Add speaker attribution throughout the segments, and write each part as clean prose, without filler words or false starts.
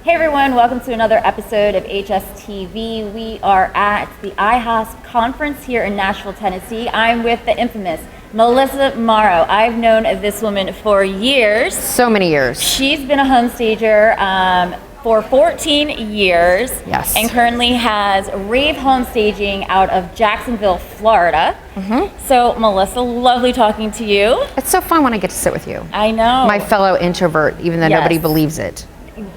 Speaker 1: Hey everyone, welcome to another episode of HSTV. We are at the IHOS conference here in Nashville, Tennessee. I'm with the infamous Melissa Marro. I've known this woman for years.
Speaker 2: So many years.
Speaker 1: She's been a home stager for 14 years.
Speaker 2: Yes.
Speaker 1: And currently has Rave home staging out of Jacksonville, Florida. Mm-hmm. So Melissa, lovely talking to you.
Speaker 2: It's so fun when I get to sit with you.
Speaker 1: I know.
Speaker 2: My fellow introvert, even though nobody believes it.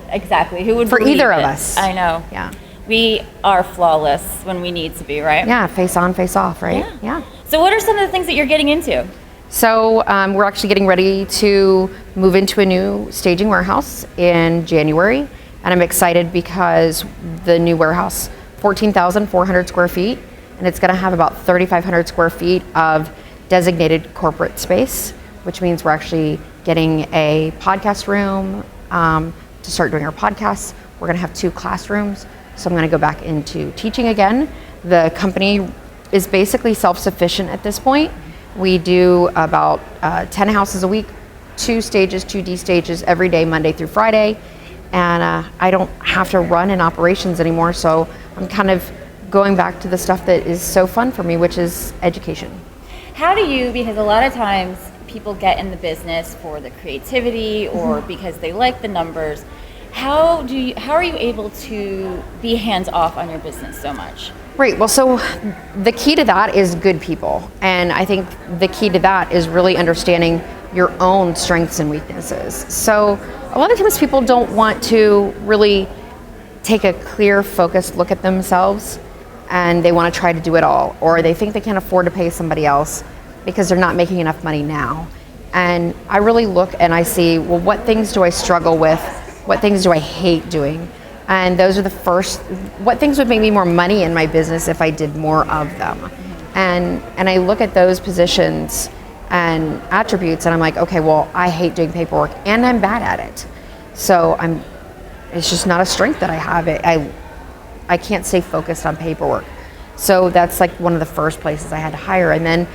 Speaker 1: Exactly. Who would
Speaker 2: for
Speaker 1: believe
Speaker 2: either
Speaker 1: it?
Speaker 2: of us?
Speaker 1: I know.
Speaker 2: Yeah.
Speaker 1: We are flawless when we need to be, right?
Speaker 2: Yeah, face on, face off, right?
Speaker 1: Yeah. So what are some of the things that you're getting into?
Speaker 2: So we're actually getting ready to move into a new staging warehouse in January. And I'm excited because the new warehouse, 14,400 square feet, and it's gonna have about 3,500 square feet of designated corporate space, which means we're actually getting a podcast room, to start doing our podcasts. We're gonna have 2 classrooms, so I'm gonna go back into teaching again. The company is basically self-sufficient at this point. We do about 10 houses a week, 2 stages, 2D stages every day, Monday through Friday. And I don't have to run in operations anymore, so I'm kind of going back to the stuff that is so fun for me, which is education.
Speaker 1: How do you, because a lot of times people get in the business for the creativity or because they like the numbers, how are you able to be hands off on your business so much?
Speaker 2: Right, well, so the key to that is good people. And I think the key to that is really understanding your own strengths and weaknesses. So a lot of times people don't want to really take a clear, focused look at themselves, and they want to try to do it all, or they think they can't afford to pay somebody else because they're not making enough money now. And I really look and I see, well, what things do I struggle with? What things do I hate doing? And those are the first, what things would make me more money in my business if I did more of them? And I look at those positions and attributes and I'm like, okay, well, I hate doing paperwork and I'm bad at it. So it's just not a strength that I have. I can't stay focused on paperwork. So that's like one of the first places I had to hire. And then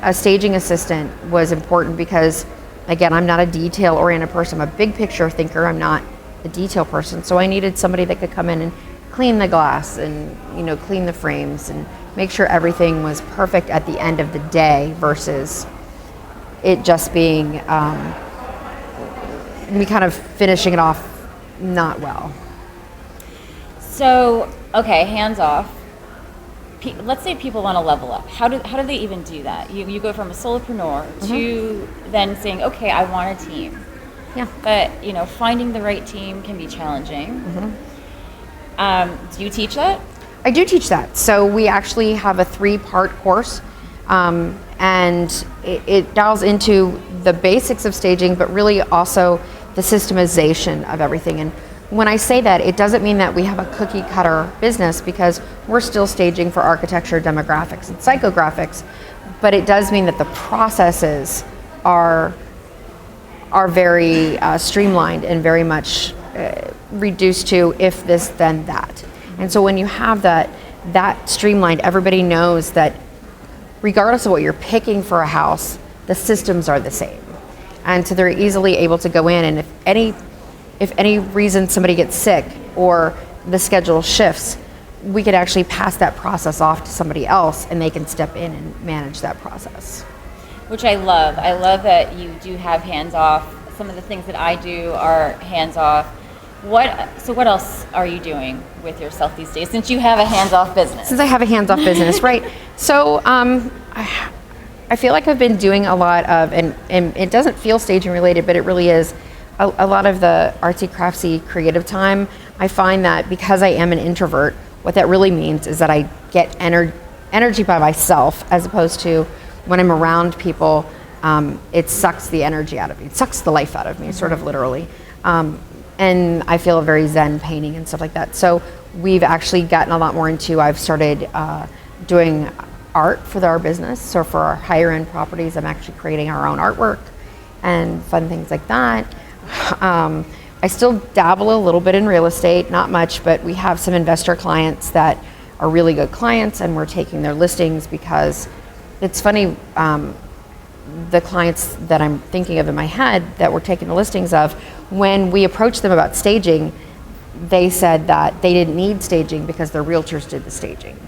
Speaker 2: a staging assistant was important because, again, I'm not a detail-oriented person. I'm a big picture thinker. I'm not a detail person. So I needed somebody that could come in and clean the glass and, clean the frames and make sure everything was perfect at the end of the day versus it just being me kind of finishing it off not well.
Speaker 1: So, okay, hands off. Let's say people want to level up. How do they even do that? You go from a solopreneur to then saying, okay, I want a team.
Speaker 2: Yeah.
Speaker 1: But finding the right team can be challenging. Do you teach that?
Speaker 2: I do teach that. So we actually have a 3-part course, and it dials into the basics of staging, but really also the systemization of everything. And when I say that, it doesn't mean that we have a cookie cutter business because we're still staging for architecture, demographics, and psychographics, but it does mean that the processes are very streamlined and very much reduced to if this, then that. And so when you have that streamlined, everybody knows that regardless of what you're picking for a house, the systems are the same. And so they're easily able to go in, and if any reason somebody gets sick or the schedule shifts, we could actually pass that process off to somebody else and they can step in and manage that process.
Speaker 1: Which I love. I love that you do have hands off. Some of the things that I do are hands off. So what else are you doing with yourself these days since you have a hands off business?
Speaker 2: Since I have a hands off business, right. So I feel like I've been doing a lot of, and it doesn't feel staging related, but it really is, a lot of the artsy craftsy creative time. I find that because I am an introvert, what that really means is that I get energy by myself as opposed to when I'm around people, it sucks the energy out of me. It sucks the life out of me, sort of literally. And I feel very zen painting and stuff like that. So we've actually gotten a lot more into, I've started doing art for our business. So for our higher end properties, I'm actually creating our own artwork and fun things like that. I still dabble a little bit in real estate, not much, but we have some investor clients that are really good clients and we're taking their listings because it's funny, the clients that I'm thinking of in my head that we're taking the listings of, when we approach them about staging, they said that they didn't need staging because their realtors did the staging.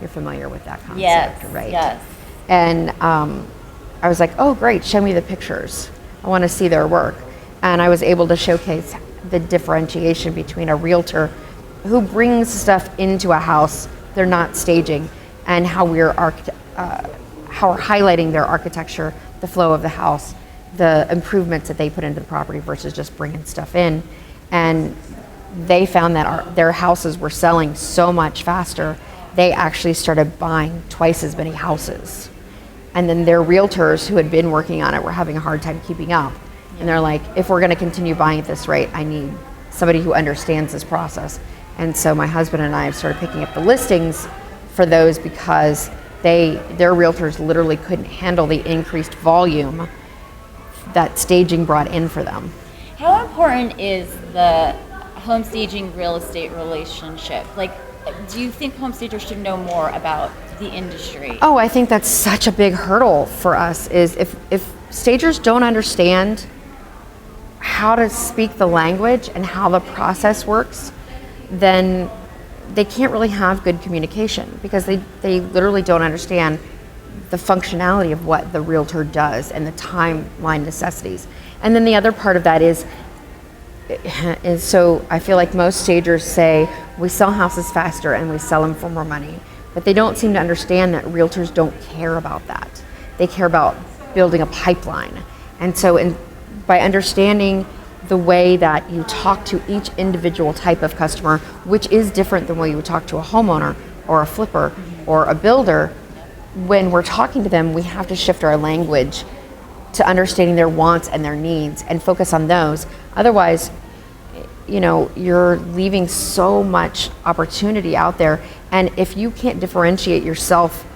Speaker 2: You're familiar with that concept,
Speaker 1: yes,
Speaker 2: right?
Speaker 1: Yes.
Speaker 2: And I was like, oh, great, show me the pictures. I want to see their work. And I was able to showcase the differentiation between a realtor who brings stuff into a house they're not staging, and how we're highlighting their architecture, the flow of the house, the improvements that they put into the property versus just bringing stuff in. And they found that their houses were selling so much faster, they actually started buying twice as many houses. And then their realtors who had been working on it were having a hard time keeping up. And they're like, if we're gonna continue buying at this rate, I need somebody who understands this process. And so my husband and I have started picking up the listings for those because their realtors literally couldn't handle the increased volume that staging brought in for them.
Speaker 1: How important is the home staging real estate relationship? Like, do you think home stagers should know more about the industry?
Speaker 2: Oh, I think that's such a big hurdle for us, is if stagers don't understand how to speak the language and how the process works, then they can't really have good communication, because they literally don't understand the functionality of what the realtor does and the timeline necessities. And then the other part of that is so I feel like most stagers say we sell houses faster and we sell them for more money, but they don't seem to understand that realtors don't care about that. They care about building a pipeline. And so by understanding the way that you talk to each individual type of customer, which is different than the way you would talk to a homeowner or a flipper or a builder, when we're talking to them, we have to shift our language to understanding their wants and their needs and focus on those. Otherwise, you're leaving so much opportunity out there. And if you can't differentiate yourself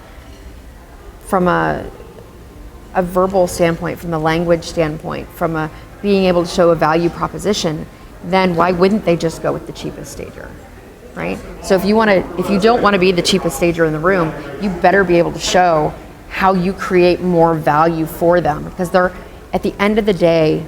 Speaker 2: from a verbal standpoint, from the language standpoint, from being able to show a value proposition, then why wouldn't they just go with the cheapest stager, right? So if you don't want to be the cheapest stager in the room, you better be able to show how you create more value for them, because at the end of the day,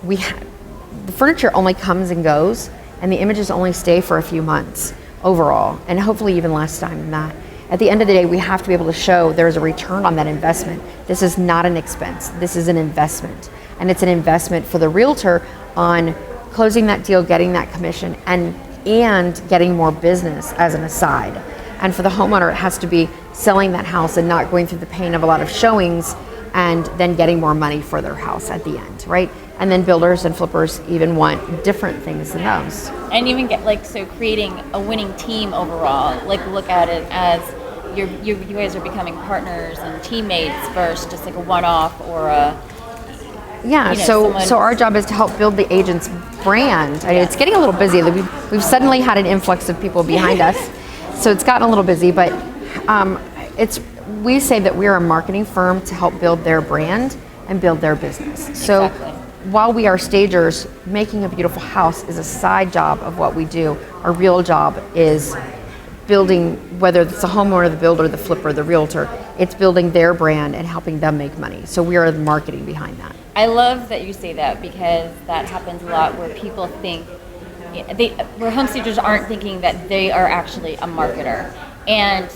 Speaker 2: the furniture only comes and goes, and the images only stay for a few months overall, and hopefully even less time than that. At the end of the day, we have to be able to show there's a return on that investment. This is not an expense, this is an investment. And it's an investment for the realtor on closing that deal, getting that commission, and getting more business as an aside. And for the homeowner, it has to be selling that house and not going through the pain of a lot of showings, and then getting more money for their house at the end, right? And then builders and flippers even want different things than those.
Speaker 1: And even creating a winning team overall, look at it as you guys are becoming partners and teammates versus just like a one-off or a...
Speaker 2: Yeah, so our job is to help build the agent's brand. I mean, it's getting a little busy. We've suddenly had an influx of people behind us, so it's gotten a little busy, but we say that we're a marketing firm to help build their brand and build their business. So while we are stagers, making a beautiful house is a side job of what we do. Our real job is building, whether it's the homeowner, the builder, the flipper, the realtor, it's building their brand and helping them make money. So we are the marketing behind that.
Speaker 1: I love that you say that, because that happens a lot where people think, where home stagers aren't thinking that they are actually a marketer. And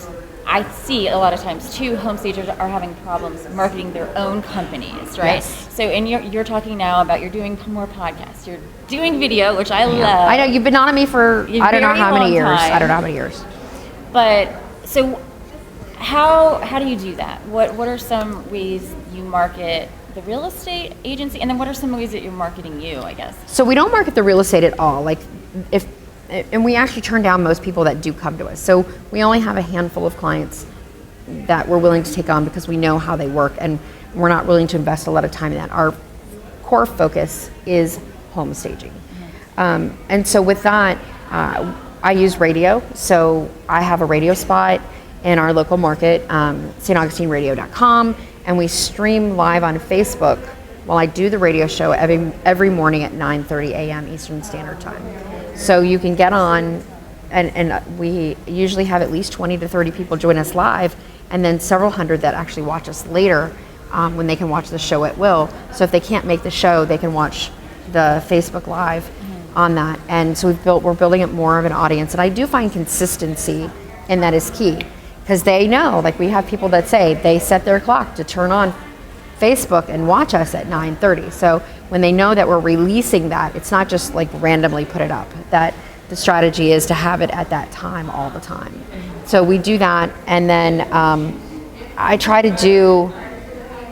Speaker 1: I see a lot of times too, home stagers are having problems marketing their own companies, right?
Speaker 2: Yes.
Speaker 1: So, and you're talking now about you're doing more podcasts, you're doing video, which I love.
Speaker 2: I know you've been on me for I don't know how many years.
Speaker 1: But so, how do you do that? What are some ways you market the real estate agency, and then what are some ways that you're marketing you, I guess?
Speaker 2: So we don't market the real estate at all. And we actually turn down most people that do come to us. So we only have a handful of clients that we're willing to take on because we know how they work, and we're not willing to invest a lot of time in that. Our core focus is home staging. And so with that, I use radio. So I have a radio spot in our local market, staugustineRadio.com, and we stream live on Facebook while I do the radio show every morning at 9:30 a.m. Eastern Standard Time. So you can get on, and we usually have at least 20 to 30 people join us live, and then several hundred that actually watch us later when they can watch the show at will. So if they can't make the show, they can watch the Facebook Live. on that. And so we're building up more of an audience. And I do find consistency in that is key, because they know, like we have people that say they set their clock to turn on Facebook and watch us at 9:30. So when they know that we're releasing that, it's not just like randomly put it up, that the strategy is to have it at that time all the time. So we do that, and then I try to do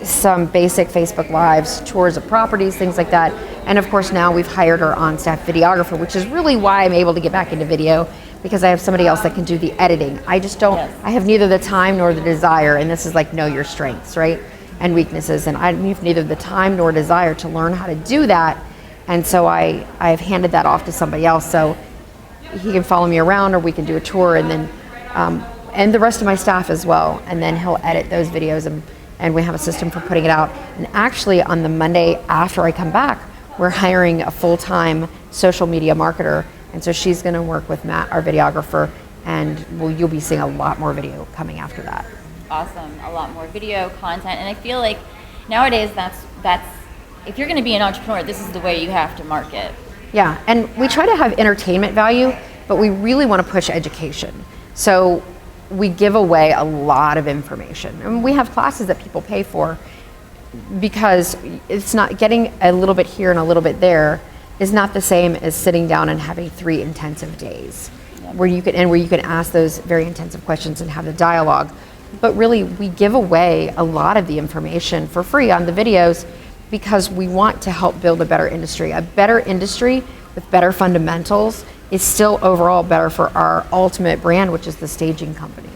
Speaker 2: some basic Facebook Lives, tours of properties, things like that. And of course now we've hired our on-staff videographer, which is really why I'm able to get back into video, because I have somebody else that can do the editing. I just don't, I have neither the time nor the desire, and this is like know your strengths, right? And weaknesses, and I have neither the time nor desire to learn how to do that. And so I've handed that off to somebody else, so he can follow me around, or we can do a tour, and then, and the rest of my staff as well. And then he'll edit those videos, and we have a system for putting it out. And actually on the Monday after I come back, we're hiring a full-time social media marketer. And so she's gonna work with Matt, our videographer, and you'll be seeing a lot more video coming after that.
Speaker 1: Awesome, a lot more video content. And I feel like nowadays that's if you're gonna be an entrepreneur, this is the way you have to market.
Speaker 2: Yeah, and we try to have entertainment value, but we really wanna push education. So we give away a lot of information. And we have classes that people pay for, because it's not getting a little bit here and a little bit there is not the same as sitting down and having 3 intensive days where you can ask those very intensive questions and have the dialogue. But really, we give away a lot of the information for free on the videos, because we want to help build a better industry. A better industry with better fundamentals is still overall better for our ultimate brand, which is the staging company.